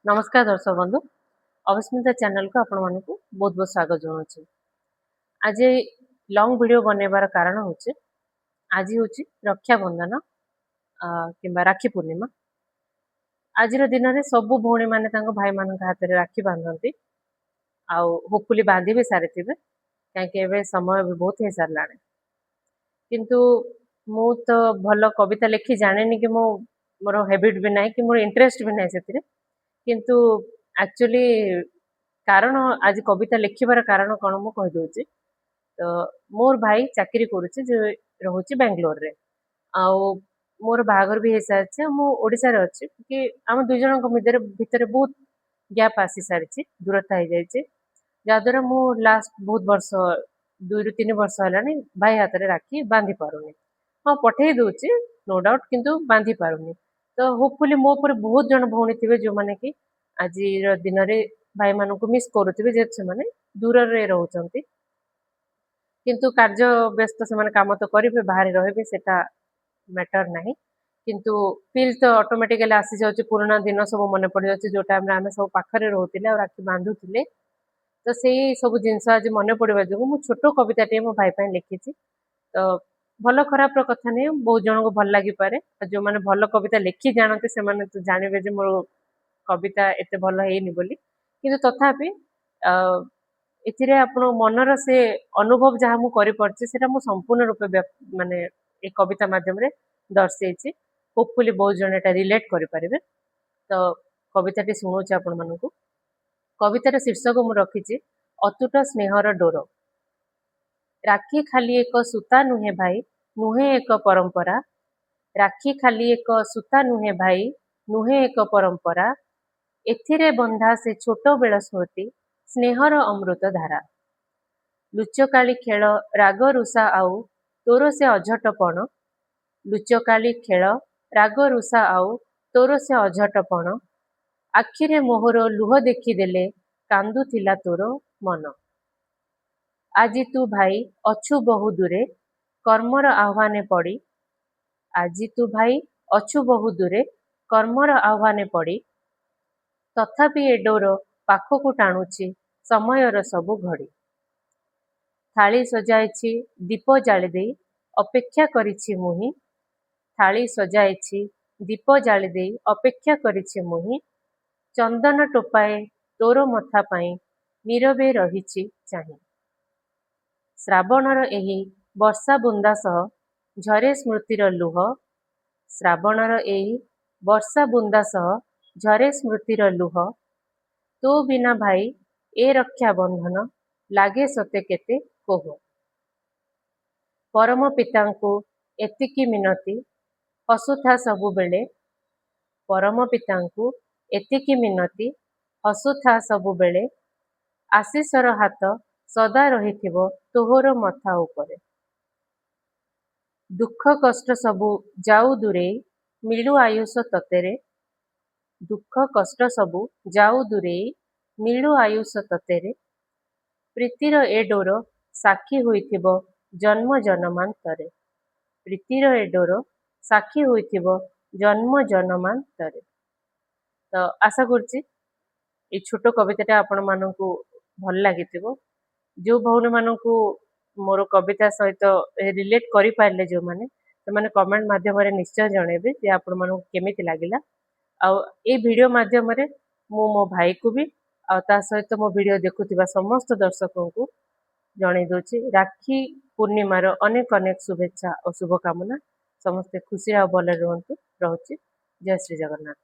नमस्कार दर्शक बंधु अविस्मिता चैनल को आपण मानक बहुत बहुत स्वागत जनाऊँ। आज लॉन्ग वीडियो बनवार कारण हूँ आज हूँ रक्षाबंधन किंबा राखी पूर्णिमा। आज दिन में सबू भौणी मैंने भाई मान हाथ में राखी बांधती आउ होपफुली बांधि भी सारी कहीं समय भी बहुत हो सारा किंतु मु तो भल कविता लिखी जाने कि मोर हैबिट भी ना कि मोर इंटरेस्ट भी ना से किंतु एक्चुअली कारण आज कविता लिखिबार कारण कौन मु कहि दउची। तो मोर भाई चाकरी करूची जे रहउची बेंगलोर रे आउ मोर बाहागर भी हेसा छै मु ओडिसा रे अछि कि हम दुई जन को भितर बहुत गैप आसी सारिछि दूरता हो जाइछि जाद्वारा मु लास्ट बहुत वर्ष 2 ରୁ 3 वर्ष हलानी भाई हाथ रे राखी बांधी पारुनी। हाँ पठेई दउची नो डाउट किंतु बांधी पारुनी। तो होपफुली मो पर बहुत जन भौणी थिबे जो माने कि आज दिन रे भाई मान को मिस करुवे जेहेतु से दूर रे रहउचंती किंतु कार्य व्यस्त से काम तो करेंगे बाहर रहे सेटा मैटर नहीं किंतु फील तो ऑटोमेटिकली आसी जाउची पुराना दिन सब मन पड़ जाउची जो टाइम रे आमे सब पाखरे रहउतिले और राखी बांधुतिले। तो सेही सब जिनस आज मन पड़वा जो मु छोट कविताटे मो भाई ପାଇଁ लिखिछि। तो भल खराब रो कथा नहीं बहुत जन को भल लगी पारे जो माने भल कविता लिखि जानते से माने तो जानिबे जे मोर कविता एते भल हेनी बोली किंतु तथापि एथिरे आपण मनर से अनुभव जहाँ मु करि परछि सेटा मु संपूर्ण रूपे माने ए कविता माध्यम रे दर्शेछि। होपफुली बहुत जन एटा रिलेट करि पारिबे। तो कविताटी सुनौछि आपण मानकु। कवितार शीर्षक मु रखिछि अतुट स्नेहर डोर। राखी खाली एक सूता नुहे भाई नुहे एक परंपरा। राखी खाली एक सूता नुहे भाई नुहे एक परंपरा। एथिरे बंधा से छोट बेल स्मृति स्नेहर अमृत धारा। लुचकाली खेल राग रुषा आउ तोर से अझटपण। लुचकाली खेल राग रुषा आउ तोर से अझटपण। आखिरे मोहर लुह देखिदेले कांदुथिला तोर मन। आजि तू भाई अछु बहु दूरे कर्मर आह्वाने पड़ी। आजि तू भाई अछु बहु दूरे कर्मर आह्वाने पड़ी। तथापि ए डोर पाखकु टाणुछि समयर सबु घड़ी। थाली सजाइछि दीप जाली देई अपेक्षा करिछि मुहि। थाली सजाइछि दीप जाली देई अपेक्षा करिछि मुहि। चंदन टोपाए तोर मथा पाई नीरवे रहिछि चाहि। श्रावणर एही वर्षा बुंदा सह झरे स्मृतिर लुह। श्रावणर एही वर्षा बुंदा सह झरे स्मृतिर लुह। तो बिना भाई ए रक्षा बंधन लागे सते केते कोह। परम पितांकु एतिकी मिनती हसुथा सबु बेले। परम पितांकु एतिकी मिनती हसुथा सबु बेले। आशीषर हाथ सदा रहिथिबो तोहर मथा उपरे। दुख कष्ट सबु जाऊ दूरेई मिलू आयुष ततेरे। दुख कष्ट सबु जाऊ दूरेई मिलू आयुष ततेरे। प्रीतिर ए डोर साक्षी होइथिबो जन्म जन्मांतरे। प्रीतिर ए डोर साक्षी होइथिबो जन्म जन्मांतरे। तो आशा करछि ए छोट कविताटा आपण मानकु भल लागिथिबो। जो भौणी मानकु मोर कविता सहित रिलेट करि पारले जो माने से माने कमेंट माध्यम रे निश्चय जणेबे जे आपण मानकु केमिति लागिला। आ ए वीडियो माध्यम रे मु मो भाई को भी आ ता सहित मो वीडियो देखुथिबा समस्त दर्शकों को जणै दोछि राखी पूर्णिमार अनेक अनेक शुभेच्छा और शुभकामना। समस्ते खुशी आ भले रहंतु। रहउछि जय श्री जगन्नाथ।